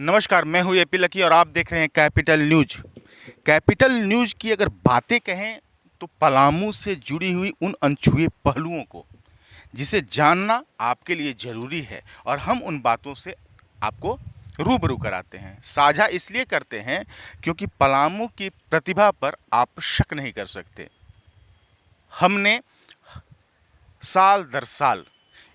नमस्कार, मैं हूँ एपी लकी और आप देख रहे हैं कैपिटल न्यूज। कैपिटल न्यूज की अगर बातें कहें तो पलामू से जुड़ी हुई उन अनछुए पहलुओं को जिसे जानना आपके लिए ज़रूरी है और हम उन बातों से आपको रूबरू कराते हैं। साझा इसलिए करते हैं क्योंकि पलामू की प्रतिभा पर आप शक नहीं कर सकते। हमने साल दर साल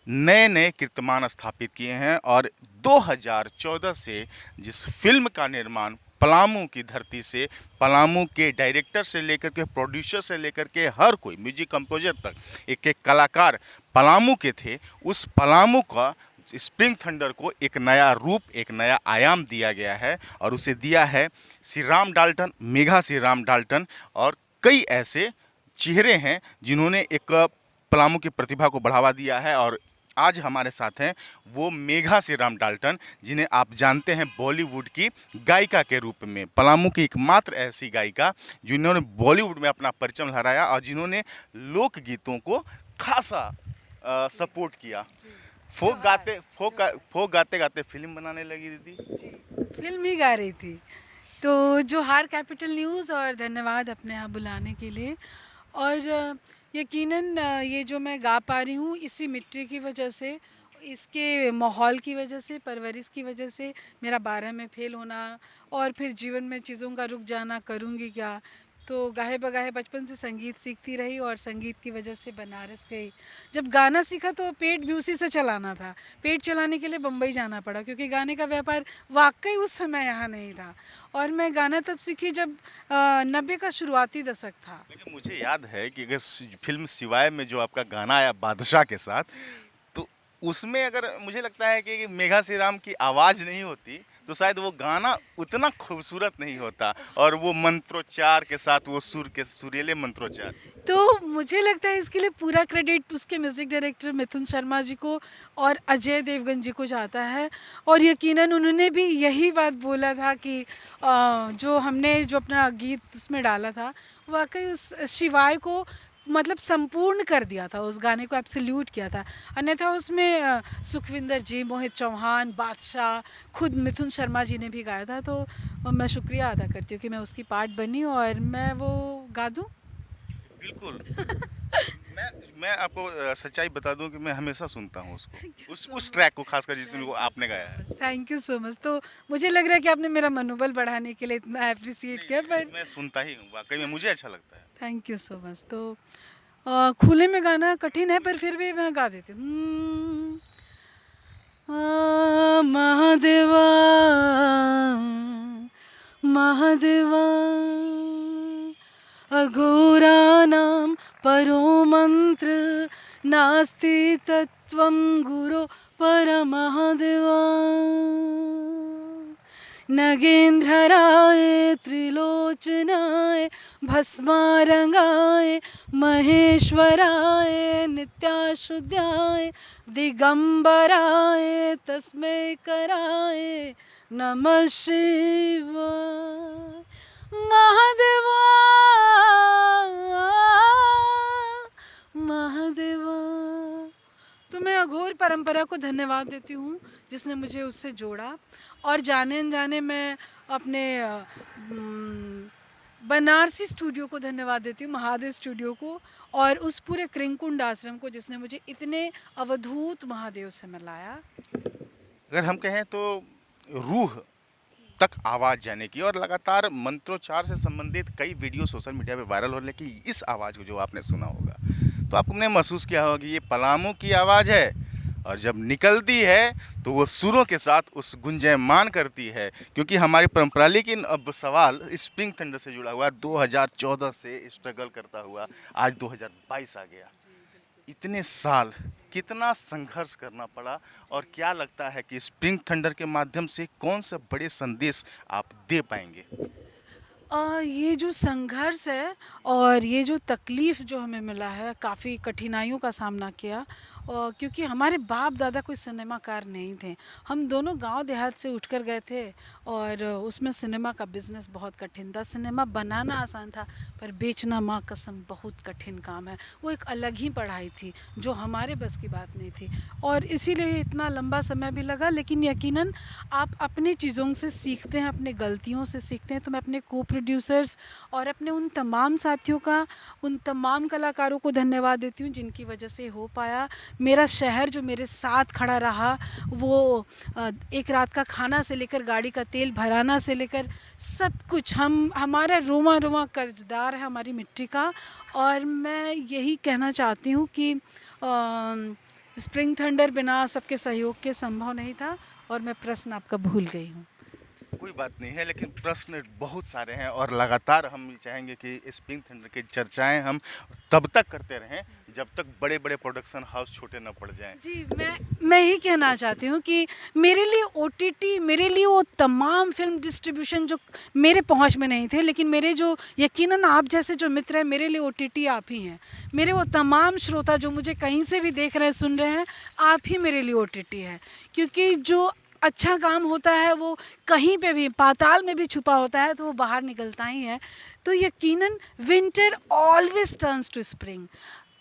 नए नए कीर्तिमान स्थापित किए हैं और 2014 से जिस फिल्म का निर्माण पलामू की धरती से, पलामू के डायरेक्टर से लेकर के प्रोड्यूसर से लेकर के हर कोई म्यूजिक कंपोजर तक एक एक कलाकार पलामू के थे, उस पलामू का स्प्रिंग थंडर को एक नया रूप, एक नया आयाम दिया गया है और उसे दिया है श्री राम डाल्टन, मेघा श्री राम डाल्टन और कई ऐसे चेहरे हैं जिन्होंने एक पलामू की प्रतिभा को बढ़ावा दिया है। और आज हमारे साथ हैं वो मेघा श्री राम डाल्टन, जिन्हें आप जानते हैं बॉलीवुड की गायिका के रूप में, पलामू की एकमात्र ऐसी गायिका जिन्होंने बॉलीवुड में अपना परचम लहराया और जिन्होंने लोकगीतों को खासा सपोर्ट किया। फोक गाते गाते फिल्म बनाने लगी दीदी। जी, फिल्म ही गा रही थी। तो जोहार कैपिटल न्यूज़ और धन्यवाद अपने यहाँ बुलाने के लिए। और यकीनन ये जो मैं गा पा रही हूँ इसी मिट्टी की वजह से, इसके माहौल की वजह से, परवरिश की वजह से, मेरा 12 में फेल होना और फिर जीवन में चीज़ों का रुक जाना, करूँगी क्या। तो गाहे बगाहे बचपन से संगीत सीखती रही और संगीत की वजह से बनारस गई। जब गाना सीखा तो पेट भी उसी से चलाना था। पेट चलाने के लिए बम्बई जाना पड़ा क्योंकि गाने का व्यापार वाकई उस समय यहाँ नहीं था। और मैं गाना तब सीखी जब 90 का शुरुआती दशक था। लेकिन मुझे याद है कि अगर फिल्म शिवाय में जो आपका गाना आया बादशाह के साथ, तो उसमें अगर मुझे लगता है कि मेघा श्री राम की आवाज़ नहीं होती तो शायद वो गाना उतना खूबसूरत नहीं होता और वो मंत्रोच्चार के साथ वो सुर के सुरीले मंत्रोच्चार। तो मुझे लगता है इसके लिए पूरा क्रेडिट उसके म्यूज़िक डायरेक्टर मिथुन शर्मा जी को और अजय देवगन जी को जाता है। और यकीनन उन्होंने भी यही बात बोला था कि जो हमने जो अपना गीत उसमें डाला था वाकई उस शिवाय को मतलब संपूर्ण कर दिया था, उस गाने को एब्सोल्यूट किया था। अन्यथा उसमें सुखविंदर जी, मोहित चौहान, बादशाह, खुद मिथुन शर्मा जी ने भी गाया था। तो मैं शुक्रिया अदा करती हूँ कि मैं उसकी पार्ट बनी और मैं वो गा दूँ। बिल्कुल। मैं मैं आपको सच्चाई बता दूं कि मैं हमेशा सुनता हूं उसको, उस ट्रैक को, खासकर जिसमें वो आपने गाया है। Thank you so much. तो मुझे लग रहा है कि आपने मेरा मनोबल बढ़ाने के लिए इतना अप्रिसिएट किया, पर मैं सुनता ही हूँ, वाकई में मुझे अच्छा लगता है। Thank you so much. तो खुले में गाना कठिन है पर फिर भी मैं गा देती हूँ। महादेवा महादेवा अघोराणां परो मंत्र नास्ति तत्त्वं गुरो परमहदेवा। नगेंद्रराय त्रिलोचनाय भस्मारंगाय महेश्वराय नित्याशुद्धाय दिगंबराय तस्मै कराय नमः शिवाय। महादेवा महादेवा। तो मैं अघोर परंपरा को धन्यवाद देती हूँ जिसने मुझे उससे जोड़ा। और जाने अनजाने मैं अपने बनारसी स्टूडियो को धन्यवाद देती हूँ, महादेव स्टूडियो को, और उस पूरे कृंकुंड आश्रम को जिसने मुझे इतने अवधूत महादेव से मिलाया। अगर हम कहें तो रूह तक आवाज़ जाने की, और लगातार मंत्रोच्चार से संबंधित कई वीडियो सोशल मीडिया पे वायरल हो रहे, लेकिन इस आवाज़ को जो आपने सुना होगा तो आपने महसूस किया होगा कि ये पलामू की आवाज़ है और जब निकलती है तो वो सुरों के साथ उस गुंजयमान करती है। क्योंकि हमारी परंपरा, लेकिन अब सवाल स्प्रिंग थंडर से जुड़ा हुआ, 2014 से स्ट्रगल करता हुआ आज 2022 आ गया। इतने साल कितना संघर्ष करना पड़ा और क्या लगता है कि स्प्रिंग थंडर के माध्यम से कौन से बड़े संदेश आप दे पाएंगे? ये जो संघर्ष है और ये जो तकलीफ़ जो हमें मिला है, काफ़ी कठिनाइयों का सामना किया, और क्योंकि हमारे बाप दादा कोई सिनेमाकार नहीं थे। हम दोनों गांव देहात से उठकर गए थे और उसमें सिनेमा का बिज़नेस बहुत कठिन था। सिनेमा बनाना आसान था पर बेचना माँ कसम बहुत कठिन काम है। वो एक अलग ही पढ़ाई थी जो हमारे बस की बात नहीं थी और इसीलिए इतना लंबा समय भी लगा। लेकिन यकीनन आप अपनी चीज़ों से सीखते हैं, अपनी गलतियों से सीखते हैं। तो मैं अपने को प्रोड्यूसर्स और अपने उन तमाम साथियों का, उन तमाम कलाकारों को धन्यवाद देती हूँ जिनकी वजह से हो पाया। मेरा शहर जो मेरे साथ खड़ा रहा, वो एक रात का खाना से लेकर गाड़ी का तेल भराना से लेकर सब कुछ, हमारा रोमा रोमा कर्जदार है हमारी मिट्टी का। और मैं यही कहना चाहती हूँ कि स्प्रिंग थंडर बिना सबके सहयोग के संभव नहीं था। और मैं प्रश्न आपका भूल गई हूँ। कोई बात नहीं है, लेकिन प्रश्न बहुत सारे हैं और लगातार हम ये चाहेंगे कि स्प्रिंग थंडर की चर्चाएं हम तब तक करते रहें जब तक बड़े बड़े प्रोडक्शन हाउस छोटे न पड़ जाएं। जी, मैं यही कहना चाहती हूँ कि मेरे लिए ओटीटी, मेरे लिए वो तमाम फिल्म डिस्ट्रीब्यूशन जो मेरे पहुँच में नहीं थे, लेकिन मेरे जो यकीनन आप जैसे जो मित्र हैं, मेरे लिए ओटीटी आप ही हैं। मेरे वो तमाम श्रोता जो मुझे कहीं से भी देख रहे हैं, सुन रहे हैं, आप ही मेरे लिए ओटीटी है। क्योंकि जो अच्छा काम होता है वो कहीं पे भी, पाताल में भी छुपा होता है तो वो बाहर निकलता ही है। तो यकीनन winter always turns to spring.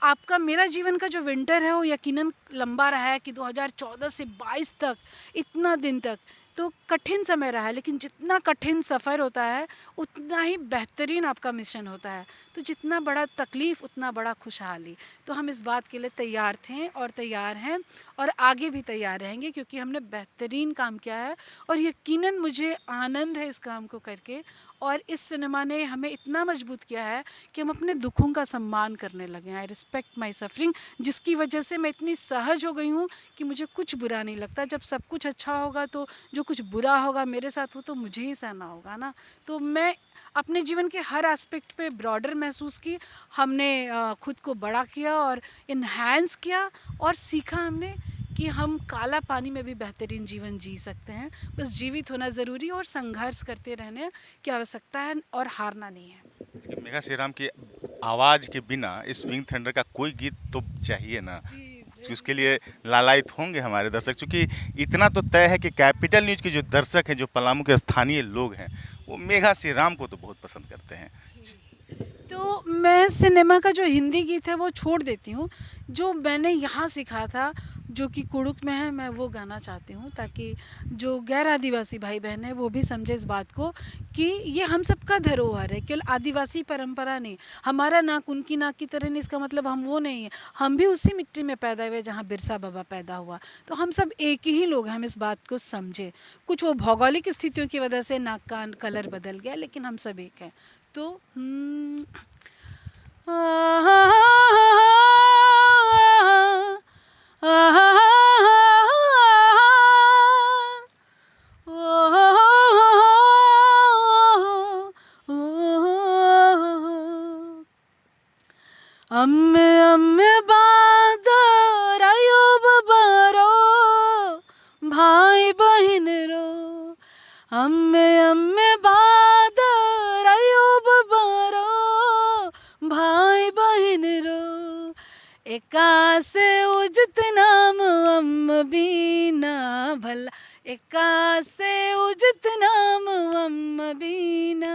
आपका, मेरा जीवन का जो विंटर है वो यकीनन लंबा रहा है कि 2014 से 22 तक, इतना दिन तक तो कठिन समय रहा है। लेकिन जितना कठिन सफ़र होता है उतना ही बेहतरीन आपका मिशन होता है। तो जितना बड़ा तकलीफ़ उतना बड़ा खुशहाली। तो हम इस बात के लिए तैयार थे और तैयार हैं और आगे भी तैयार रहेंगे क्योंकि हमने बेहतरीन काम किया है। और यकीनन मुझे आनंद है इस काम को करके। और इस सिनेमा ने हमें इतना मजबूत किया है कि हम अपने दुखों का सम्मान करने लगे हैं। आई रिस्पेक्ट माई सफरिंग, जिसकी वजह से मैं इतनी सहज हो गई हूँ कि मुझे कुछ बुरा नहीं लगता। जब सब कुछ अच्छा होगा तो जो कुछ बुरा होगा मेरे साथ वो तो मुझे ही सहना होगा ना। तो मैं अपने जीवन के हर एस्पेक्ट पे ब्रॉडर महसूस की। हमने खुद को बड़ा किया और इन्हांस किया और सीखा हमने कि हम काला पानी में भी बेहतरीन जीवन जी सकते हैं। बस जीवित होना ज़रूरी है और संघर्ष करते रहने की आवश्यकता है और हारना नहीं है। लेकिन मेघा श्रीराम की आवाज़ के बिना स्प्रिंग थंडर का कोई गीत तो चाहिए ना, तो उसके लिए लालायित होंगे हमारे दर्शक। क्योंकि इतना तो तय है कि कैपिटल न्यूज़ के जो दर्शक हैं, जो पलामू के स्थानीय लोग हैं, वो मेघा श्रीराम को तो बहुत पसंद करते हैं। तो मैं सिनेमा का जो हिंदी गीत है वो छोड़ देती हूँ। जो मैंने यहाँ सीखा था, जो कि कुड़ुक में है, मैं वो गाना चाहती हूँ ताकि जो गैर आदिवासी भाई बहन है वो भी समझे इस बात को कि ये हम सबका धरोहर है, केवल आदिवासी परंपरा नहीं। हमारा नाक उनकी नाक की तरह नहीं, इसका मतलब हम वो नहीं है। हम भी उसी मिट्टी में पैदा हुए जहाँ बिरसा बाबा पैदा हुआ। तो हम सब एक ही लोग हैं, हम इस बात को समझे। कुछ वो भौगोलिक स्थितियों की वजह से नाक का कलर बदल गया, लेकिन हम सब एक हैं। तो अम्मे अम्मे बादर आयुब बारो भाई बहन रो। अम्मे अम्मे बादर आयुब बारो भाई बहन रो। एका से उजत नाम अम्म बीना भला, एका से उजत नाम अम्म बीना,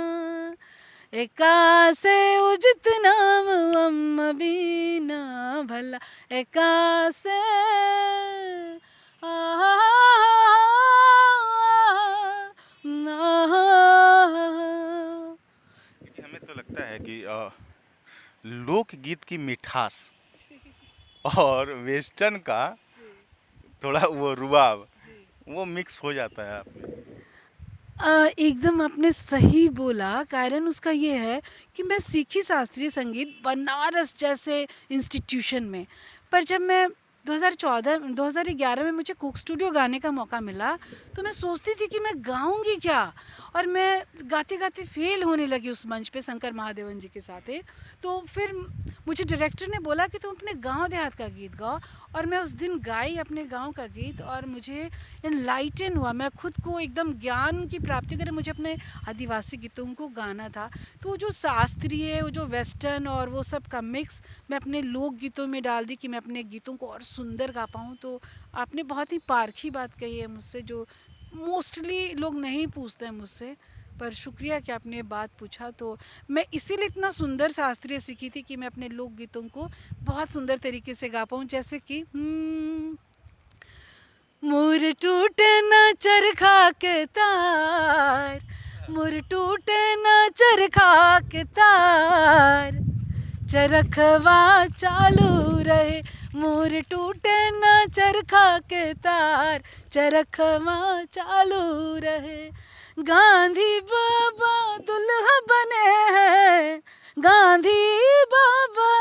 एका से उजत नाम अम्म बीना भला, एका से हमें तो लगता है कि लोकगीत की मिठास और वेस्टर्न का थोड़ा वो रुबाब, वो मिक्स हो जाता है आप में। एकदम आपने सही बोला। कारण उसका ये है कि मैं सीखी शास्त्रीय संगीत बनारस जैसे इंस्टीट्यूशन में, पर जब मैं 2011 में मुझे कोक स्टूडियो गाने का मौका मिला, तो मैं सोचती थी कि मैं गाऊंगी क्या, और मैं गाते गाते फेल होने लगी उस मंच पे शंकर महादेवन जी के साथ ही। तो फिर मुझे डायरेक्टर ने बोला कि तुम अपने गांव देहात का गीत गाओ, और मैं उस दिन गाई अपने गांव का गीत, और मुझे इनलाइटन हुआ, मैं खुद को एकदम ज्ञान की प्राप्ति करें, मुझे अपने आदिवासी गीतों को गाना था। तो जो शास्त्रीय, वो जो वेस्टर्न और वो सब का मिक्स मैं अपने लोक गीतों में डाल दी कि मैं अपने गीतों को और सुंदर गा पाऊँ। तो आपने बहुत ही पारखी बात कही है मुझसे, जो मोस्टली लोग नहीं पूछते हैं मुझसे, पर शुक्रिया कि आपने ये बात पूछा। तो मैं इसीलिए इतना सुंदर शास्त्रीय सीखी थी कि मैं अपने लोक गीतों को बहुत सुंदर तरीके से गा पाऊँ, जैसे कि मोर टूटे न चरखा के तार, मोर टूटे न चरखा के तार, चरखवा चालू रहे, मोर टूटे न चरखा के तार, चरखवा चालू रहे। गांधी बाबा दुल्हा बने हैं, गांधी बाबा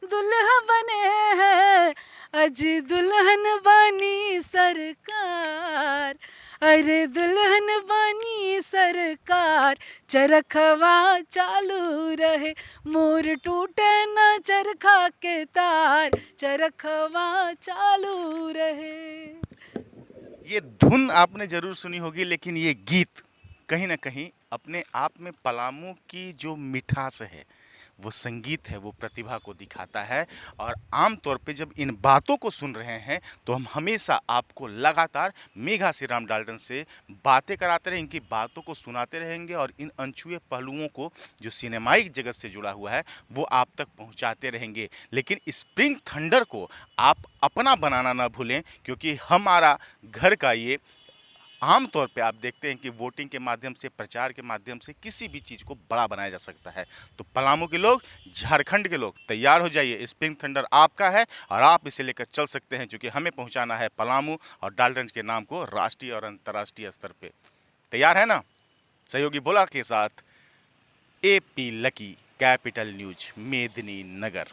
दुल्हा बने हैं, अज दुल्हन बनी सरकार, अरे दुल्हन बनी सरकार, चरखवा चालू रहे, मोर टूटे न चरखा के तार, चरखवा चालू रहे। ये धुन आपने ज़रूर सुनी होगी, लेकिन ये गीत कहीं ना कहीं अपने आप में पलामू की जो मिठास है, वो संगीत है, वो प्रतिभा को दिखाता है। और आम तौर पे जब इन बातों को सुन रहे हैं तो हम हमेशा आपको लगातार मेघा श्री राम डाल्टन से बातें कराते रहें, इनकी बातों को सुनाते रहेंगे और इन अनछुए पहलुओं को जो सिनेमाई जगत से जुड़ा हुआ है वो आप तक पहुंचाते रहेंगे। लेकिन स्प्रिंग थंडर को आप अपना बनाना ना भूलें, क्योंकि हमारा घर का ये आम तौर पे आप देखते हैं कि वोटिंग के माध्यम से, प्रचार के माध्यम से किसी भी चीज़ को बड़ा बनाया जा सकता है। तो पलामू के लोग, झारखंड के लोग तैयार हो जाइए, स्प्रिंग थंडर आपका है और आप इसे लेकर चल सकते हैं, क्योंकि हमें पहुंचाना है पलामू और डाल्टन के नाम को राष्ट्रीय और अंतर्राष्ट्रीय स्तर पे। तैयार है ना? सहयोगी बोला के साथ AP लकी, कैपिटल न्यूज, मेदिनी नगर।